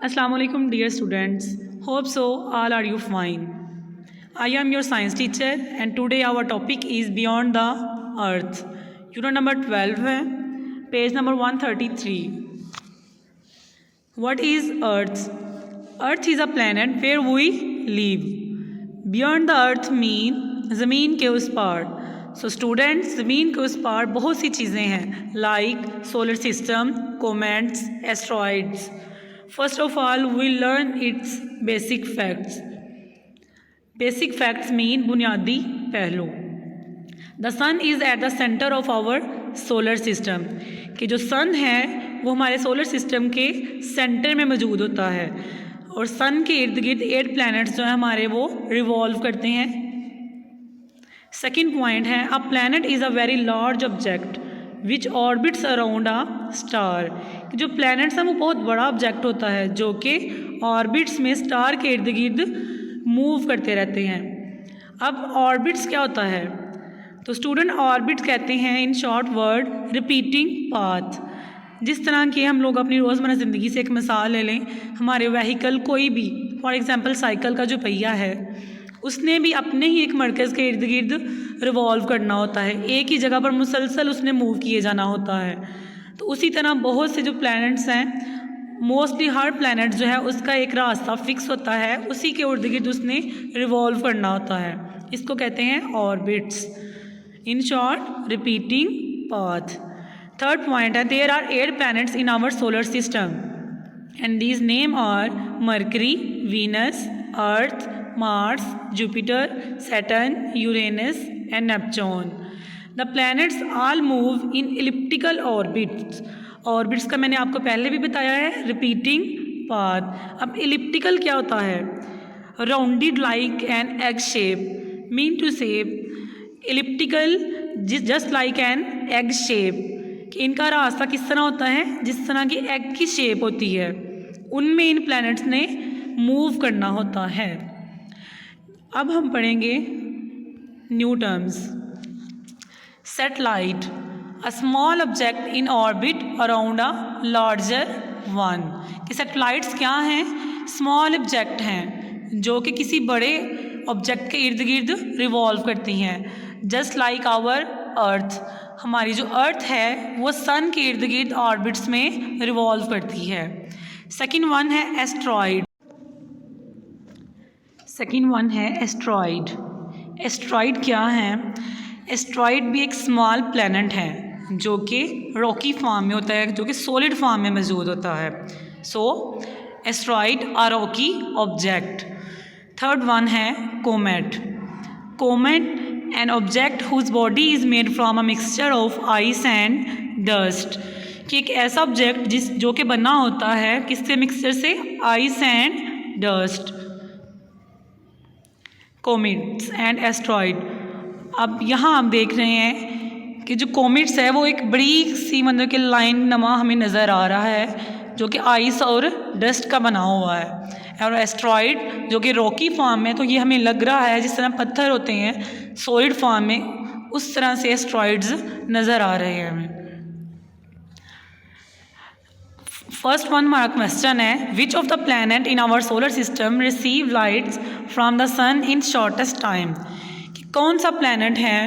Assalamualaikum dear students. Hope so all are you fine. I am your science teacher and today our topic is beyond the earth. Unit number 12 है, page number 133. What is earth? Earth is a planet where we live. Beyond the earth mean ज़मीन के उस पार. So students, ज़मीन के उस पार बहुत सी चीज़ें हैं like solar system, comets, asteroids. First of all, we learn its basic facts. Basic facts mean बुनियादी पहलू. The sun is at the center of our solar system. कि जो सन है वो हमारे सोलर सिस्टम के सेंटर में मौजूद होता है और सन के इर्द गिर्द 8 प्लैनेट्स जो हैं हमारे वो रिवॉल्व करते हैं. सेकेंड पॉइंट है a planet is a very large object which orbits around a star. जो प्लैनेट्स हैं वो बहुत बड़ा ऑब्जेक्ट होता है जो कि ऑर्बिट्स में स्टार के इर्द गिर्द मूव करते रहते हैं. अब ऑर्बिट्स क्या होता है? तो स्टूडेंट ऑर्बिट्स कहते हैं in short word repeating path. जिस तरह के हम लोग अपनी रोज़मर्रा ज़िंदगी से एक मिसाल ले लें, हमारे व्हीकल कोई भी फॉर एग्ज़ाम्पल साइकिल का जो पहिया है उसने भी अपने ही एक मरकज़ के इर्द गिर्द रिवॉल्व करना होता है, एक ही जगह पर मुसलसल उसने मूव किए जाना होता है. तो उसी तरह बहुत से जो प्लैनेट्स हैं, मोस्टली हर प्लैनेट जो है उसका एक रास्ता फिक्स होता है, उसी के इर्द गिर्द उसने रिवॉल्व करना होता है. इसको कहते हैं orbits. In short repeating path. Third point है there are 8 planets in our solar system and these name are Mercury, Venus, Earth, Mars, Jupiter, Saturn, Uranus and Neptune. The planets all move in elliptical orbits. Orbits का मैंने आपको पहले भी बताया है repeating path. अब elliptical क्या होता है? Rounded like an egg shape. Mean to say elliptical just like an egg shape. कि इनका रास्ता किस तरह होता है? जिस तरह की एग की शेप होती है उनमें इन प्लैनेट्स ने मूव करना होता है. अब हम पढ़ेंगे new terms. Satellite a small object in orbit around a larger one. कि सैटेलाइट्स क्या हैं? स्मॉल ऑब्जेक्ट हैं जो कि किसी बड़े ऑब्जेक्ट के इर्द गिर्द रिवॉल्व करती हैं. Just like our earth. हमारी जो अर्थ है वो सन के इर्द गिर्द ऑर्बिट्स में रिवॉल्व करती है. सेकेंड वन है एस्ट्रॉइड. सेकेंड वन है एस्ट्रॉइड. एस्ट्रॉइड क्या है? एस्ट्रॉइड भी एक स्मॉल प्लैनेट है जो कि रॉकी फॉर्म में होता है, जो कि सॉलिड फॉर्म में मौजूद होता है. So asteroid a rocky object. Third one है comet. Comet an object whose body is made from a mixture of ice and dust. कि एक ऐसा ऑब्जेक्ट जो कि बना होता है किससे? मिक्सचर से, ice and dust. Comets and asteroid. अब यहाँ आप देख रहे हैं कि जो कोमेट्स है वो एक बड़ी सी मतलब कि लाइन नमा हमें नज़र आ रहा है जो कि आइस और डस्ट का बना हुआ है. और एस्ट्रॉइड जो कि रॉकी फॉर्म में, तो ये हमें लग रहा है जिस तरह पत्थर होते हैं सॉलिड फॉर्म में, उस तरह से एस्ट्रॉइड्स नज़र आ रहे हैं हमें. फर्स्ट वन हमारा क्वेश्चन है which of the planet in our solar system receive lights from the sun in shortest time. कि कौन सा प्लैनेट है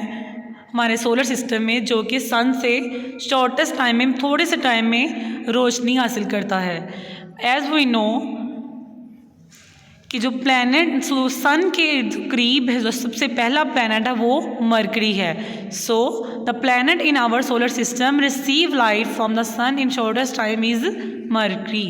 हमारे सोलर सिस्टम में जो कि सन से शॉर्टेस्ट टाइम में, थोड़े से टाइम में रोशनी हासिल करता है. एज वी नो कि जो प्लैनेट सन के करीब है, जो सबसे पहला प्लैनेट है वो मरकरी है. So the planet in our solar system receive light from the sun in shortest time is mercury.